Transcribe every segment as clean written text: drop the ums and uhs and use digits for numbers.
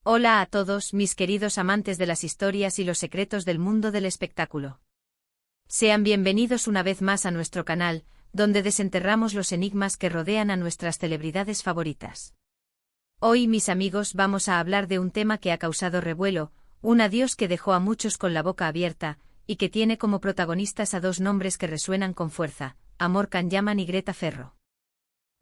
Hola a todos, mis queridos amantes de las historias y los secretos del mundo del espectáculo. Sean bienvenidos una vez más a nuestro canal, donde desenterramos los enigmas que rodean a nuestras celebridades favoritas. Hoy, mis amigos, vamos a hablar de un tema que ha causado revuelo, un adiós que dejó a muchos con la boca abierta, y que tiene como protagonistas a dos nombres que resuenan con fuerza, Amor Can-Yaman y Greta Ferro.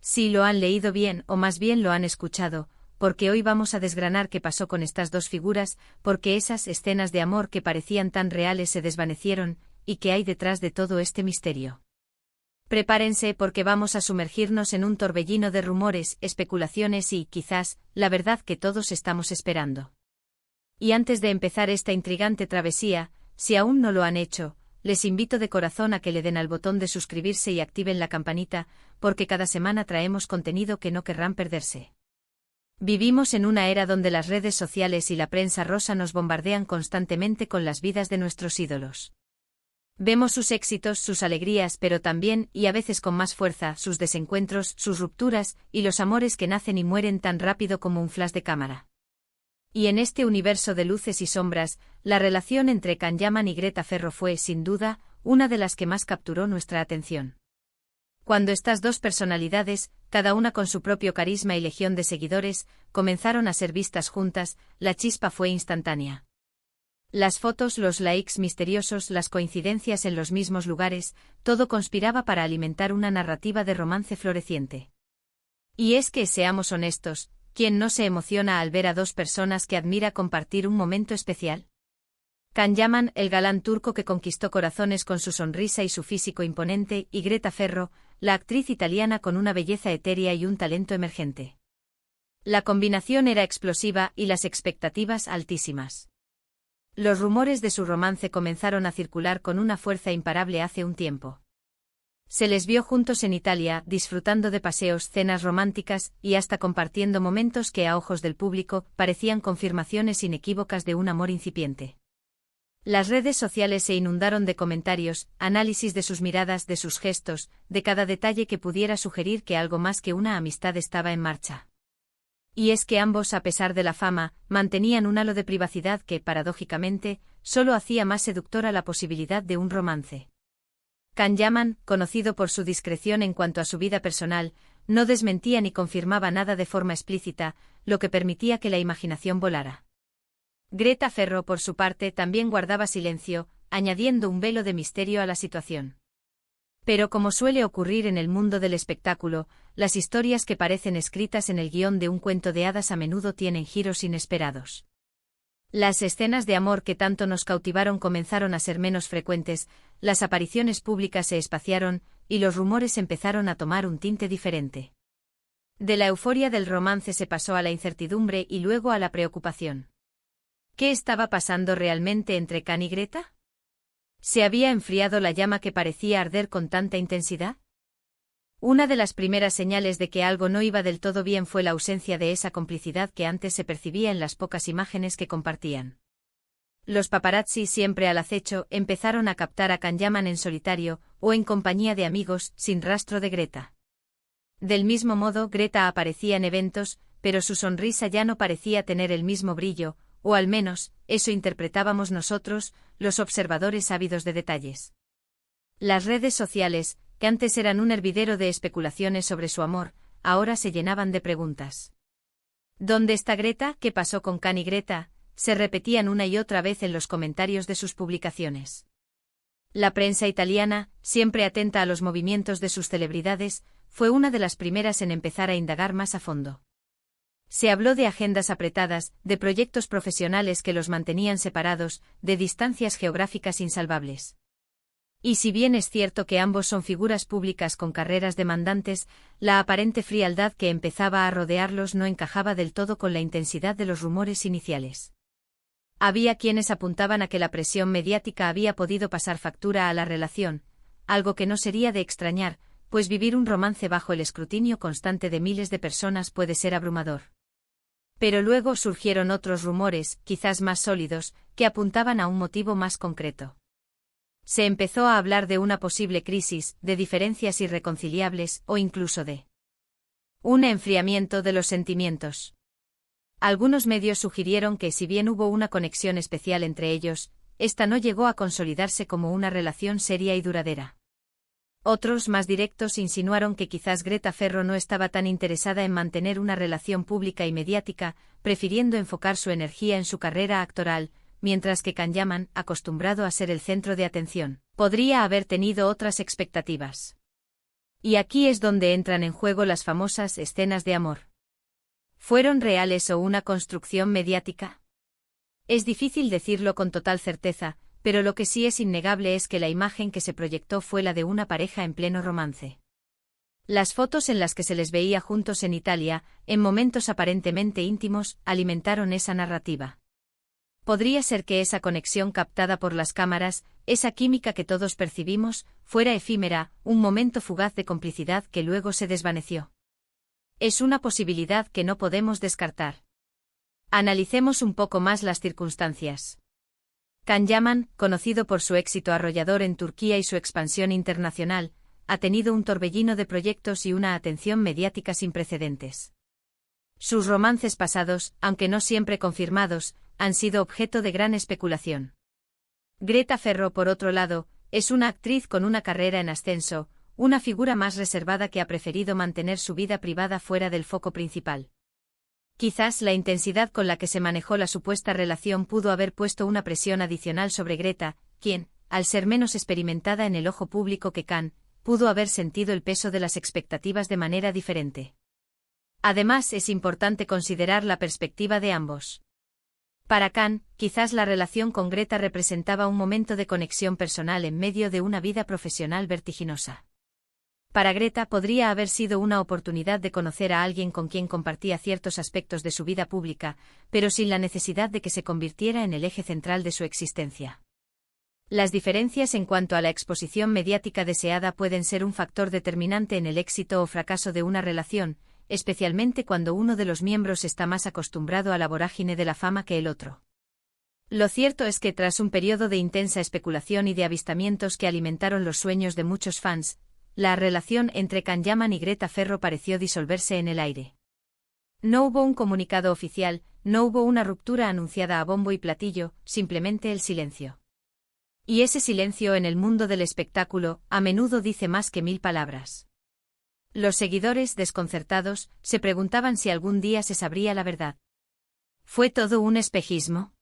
Si lo han leído bien, o más bien lo han escuchado, porque hoy vamos a desgranar qué pasó con estas dos figuras, porque esas escenas de amor que parecían tan reales se desvanecieron, y qué hay detrás de todo este misterio. Prepárense porque vamos a sumergirnos en un torbellino de rumores, especulaciones y, quizás, la verdad que todos estamos esperando. Y antes de empezar esta intrigante travesía, si aún no lo han hecho, les invito de corazón a que le den al botón de suscribirse y activen la campanita, porque cada semana traemos contenido que no querrán perderse. Vivimos en una era donde las redes sociales y la prensa rosa nos bombardean constantemente con las vidas de nuestros ídolos. Vemos sus éxitos, sus alegrías, pero también, y a veces con más fuerza, sus desencuentros, sus rupturas, y los amores que nacen y mueren tan rápido como un flash de cámara. Y en este universo de luces y sombras, la relación entre Can-Yaman y Greta Ferro fue, sin duda, una de las que más capturó nuestra atención. Cuando estas dos personalidades, cada una con su propio carisma y legión de seguidores, comenzaron a ser vistas juntas, la chispa fue instantánea. Las fotos, los likes misteriosos, las coincidencias en los mismos lugares, todo conspiraba para alimentar una narrativa de romance floreciente. Y es que, seamos honestos, ¿quién no se emociona al ver a dos personas que admira compartir un momento especial? Can-Yaman, el galán turco que conquistó corazones con su sonrisa y su físico imponente, y Greta Ferro, la actriz italiana con una belleza etérea y un talento emergente. La combinación era explosiva y las expectativas altísimas. Los rumores de su romance comenzaron a circular con una fuerza imparable hace un tiempo. Se les vio juntos en Italia, disfrutando de paseos, cenas románticas, y hasta compartiendo momentos que a ojos del público parecían confirmaciones inequívocas de un amor incipiente. Las redes sociales se inundaron de comentarios, análisis de sus miradas, de sus gestos, de cada detalle que pudiera sugerir que algo más que una amistad estaba en marcha. Y es que ambos, a pesar de la fama, mantenían un halo de privacidad que, paradójicamente, solo hacía más seductora la posibilidad de un romance. Can-Yaman, conocido por su discreción en cuanto a su vida personal, no desmentía ni confirmaba nada de forma explícita, lo que permitía que la imaginación volara. Greta Ferro, por su parte, también guardaba silencio, añadiendo un velo de misterio a la situación. Pero como suele ocurrir en el mundo del espectáculo, las historias que parecen escritas en el guión de un cuento de hadas a menudo tienen giros inesperados. Las escenas de amor que tanto nos cautivaron comenzaron a ser menos frecuentes, las apariciones públicas se espaciaron, y los rumores empezaron a tomar un tinte diferente. De la euforia del romance se pasó a la incertidumbre y luego a la preocupación. ¿Qué estaba pasando realmente entre Can y Greta? ¿Se había enfriado la llama que parecía arder con tanta intensidad? Una de las primeras señales de que algo no iba del todo bien fue la ausencia de esa complicidad que antes se percibía en las pocas imágenes que compartían. Los paparazzi, siempre al acecho, empezaron a captar a Can-Yaman en solitario, o en compañía de amigos, sin rastro de Greta. Del mismo modo, Greta aparecía en eventos, pero su sonrisa ya no parecía tener el mismo brillo, o al menos, eso interpretábamos nosotros, los observadores ávidos de detalles. Las redes sociales, que antes eran un hervidero de especulaciones sobre su amor, ahora se llenaban de preguntas. ¿Dónde está Greta? ¿Qué pasó con Can y Greta? Se repetían una y otra vez en los comentarios de sus publicaciones. La prensa italiana, siempre atenta a los movimientos de sus celebridades, fue una de las primeras en empezar a indagar más a fondo. Se habló de agendas apretadas, de proyectos profesionales que los mantenían separados, de distancias geográficas insalvables. Y si bien es cierto que ambos son figuras públicas con carreras demandantes, la aparente frialdad que empezaba a rodearlos no encajaba del todo con la intensidad de los rumores iniciales. Había quienes apuntaban a que la presión mediática había podido pasar factura a la relación, algo que no sería de extrañar, pues vivir un romance bajo el escrutinio constante de miles de personas puede ser abrumador. Pero luego surgieron otros rumores, quizás más sólidos, que apuntaban a un motivo más concreto. Se empezó a hablar de una posible crisis, de diferencias irreconciliables, o incluso de un enfriamiento de los sentimientos. Algunos medios sugirieron que si bien hubo una conexión especial entre ellos, esta no llegó a consolidarse como una relación seria y duradera. Otros más directos insinuaron que quizás Greta Ferro no estaba tan interesada en mantener una relación pública y mediática, prefiriendo enfocar su energía en su carrera actoral, mientras que Kanyaman, acostumbrado a ser el centro de atención, podría haber tenido otras expectativas. Y aquí es donde entran en juego las famosas escenas de amor. ¿Fueron reales o una construcción mediática? Es difícil decirlo con total certeza, pero lo que sí es innegable es que la imagen que se proyectó fue la de una pareja en pleno romance. Las fotos en las que se les veía juntos en Italia, en momentos aparentemente íntimos, alimentaron esa narrativa. Podría ser que esa conexión captada por las cámaras, esa química que todos percibimos, fuera efímera, un momento fugaz de complicidad que luego se desvaneció. Es una posibilidad que no podemos descartar. Analicemos un poco más las circunstancias. Kanyaman, conocido por su éxito arrollador en Turquía y su expansión internacional, ha tenido un torbellino de proyectos y una atención mediática sin precedentes. Sus romances pasados, aunque no siempre confirmados, han sido objeto de gran especulación. Greta Ferro, por otro lado, es una actriz con una carrera en ascenso, una figura más reservada que ha preferido mantener su vida privada fuera del foco principal. Quizás la intensidad con la que se manejó la supuesta relación pudo haber puesto una presión adicional sobre Greta, quien, al ser menos experimentada en el ojo público que Kan, pudo haber sentido el peso de las expectativas de manera diferente. Además, es importante considerar la perspectiva de ambos. Para Kan, quizás la relación con Greta representaba un momento de conexión personal en medio de una vida profesional vertiginosa. Para Greta podría haber sido una oportunidad de conocer a alguien con quien compartía ciertos aspectos de su vida pública, pero sin la necesidad de que se convirtiera en el eje central de su existencia. Las diferencias en cuanto a la exposición mediática deseada pueden ser un factor determinante en el éxito o fracaso de una relación, especialmente cuando uno de los miembros está más acostumbrado a la vorágine de la fama que el otro. Lo cierto es que tras un periodo de intensa especulación y de avistamientos que alimentaron los sueños de muchos fans, la relación entre Kanyaman y Greta Ferro pareció disolverse en el aire. No hubo un comunicado oficial, no hubo una ruptura anunciada a bombo y platillo, simplemente el silencio. Y ese silencio en el mundo del espectáculo, a menudo dice más que 1000 palabras. Los seguidores, desconcertados, se preguntaban si algún día se sabría la verdad. ¿Fue todo un espejismo?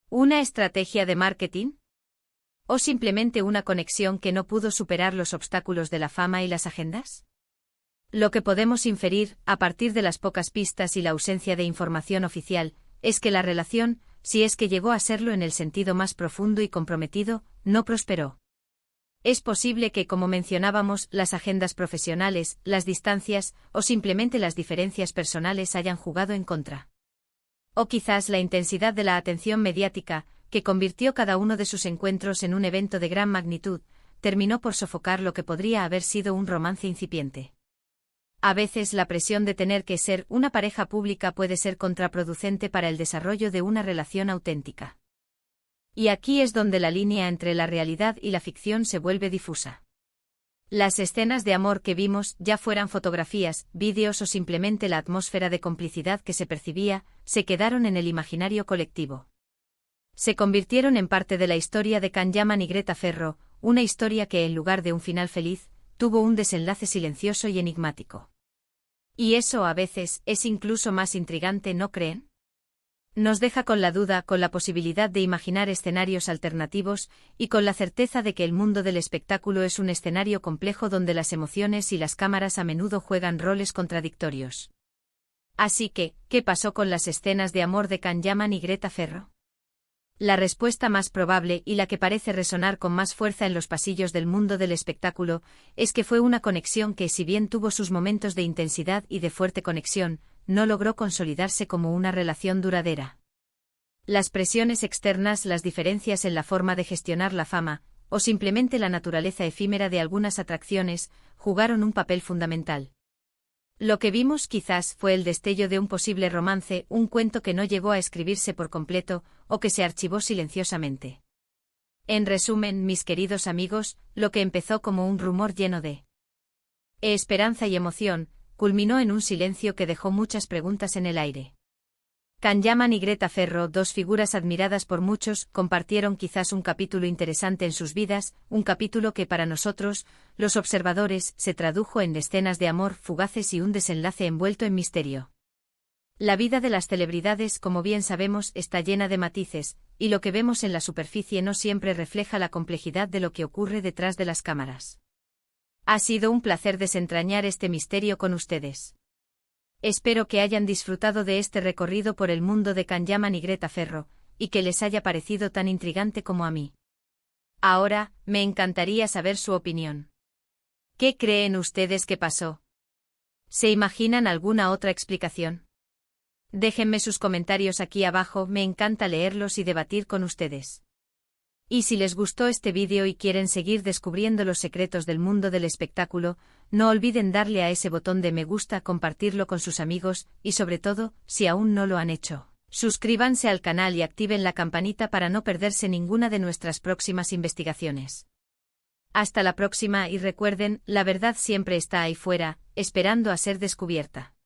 ¿Una estrategia de marketing? ¿O simplemente una conexión que no pudo superar los obstáculos de la fama y las agendas? Lo que podemos inferir, a partir de las pocas pistas y la ausencia de información oficial, es que la relación, si es que llegó a serlo en el sentido más profundo y comprometido, no prosperó. Es posible que, como mencionábamos, las agendas profesionales, las distancias, o simplemente las diferencias personales hayan jugado en contra. O quizás la intensidad de la atención mediática, que convirtió cada uno de sus encuentros en un evento de gran magnitud, terminó por sofocar lo que podría haber sido un romance incipiente. A veces la presión de tener que ser una pareja pública puede ser contraproducente para el desarrollo de una relación auténtica. Y aquí es donde la línea entre la realidad y la ficción se vuelve difusa. Las escenas de amor que vimos, ya fueran fotografías, vídeos o simplemente la atmósfera de complicidad que se percibía, se quedaron en el imaginario colectivo. Se convirtieron en parte de la historia de Kanyaman y Greta Ferro, una historia que en lugar de un final feliz, tuvo un desenlace silencioso y enigmático. Y eso a veces es incluso más intrigante, ¿no creen? Nos deja con la duda, con la posibilidad de imaginar escenarios alternativos, y con la certeza de que el mundo del espectáculo es un escenario complejo donde las emociones y las cámaras a menudo juegan roles contradictorios. Así que, ¿qué pasó con las escenas de amor de Kanyaman y Greta Ferro? La respuesta más probable y la que parece resonar con más fuerza en los pasillos del mundo del espectáculo es que fue una conexión que, si bien tuvo sus momentos de intensidad y de fuerte conexión, no logró consolidarse como una relación duradera. Las presiones externas, las diferencias en la forma de gestionar la fama, o simplemente la naturaleza efímera de algunas atracciones, jugaron un papel fundamental. Lo que vimos quizás fue el destello de un posible romance, un cuento que no llegó a escribirse por completo, o que se archivó silenciosamente. En resumen, mis queridos amigos, lo que empezó como un rumor lleno de esperanza y emoción, culminó en un silencio que dejó muchas preguntas en el aire. Can Yaman y Greta Ferro, dos figuras admiradas por muchos, compartieron quizás un capítulo interesante en sus vidas, un capítulo que para nosotros, los observadores, se tradujo en escenas de amor fugaces y un desenlace envuelto en misterio. La vida de las celebridades, como bien sabemos, está llena de matices, y lo que vemos en la superficie no siempre refleja la complejidad de lo que ocurre detrás de las cámaras. Ha sido un placer desentrañar este misterio con ustedes. Espero que hayan disfrutado de este recorrido por el mundo de Can Yaman y Greta Ferro, y que les haya parecido tan intrigante como a mí. Ahora, me encantaría saber su opinión. ¿Qué creen ustedes que pasó? ¿Se imaginan alguna otra explicación? Déjenme sus comentarios aquí abajo, me encanta leerlos y debatir con ustedes. Y si les gustó este vídeo y quieren seguir descubriendo los secretos del mundo del espectáculo, no olviden darle a ese botón de me gusta, compartirlo con sus amigos, y sobre todo, si aún no lo han hecho, suscríbanse al canal y activen la campanita para no perderse ninguna de nuestras próximas investigaciones. Hasta la próxima y recuerden, la verdad siempre está ahí fuera, esperando a ser descubierta.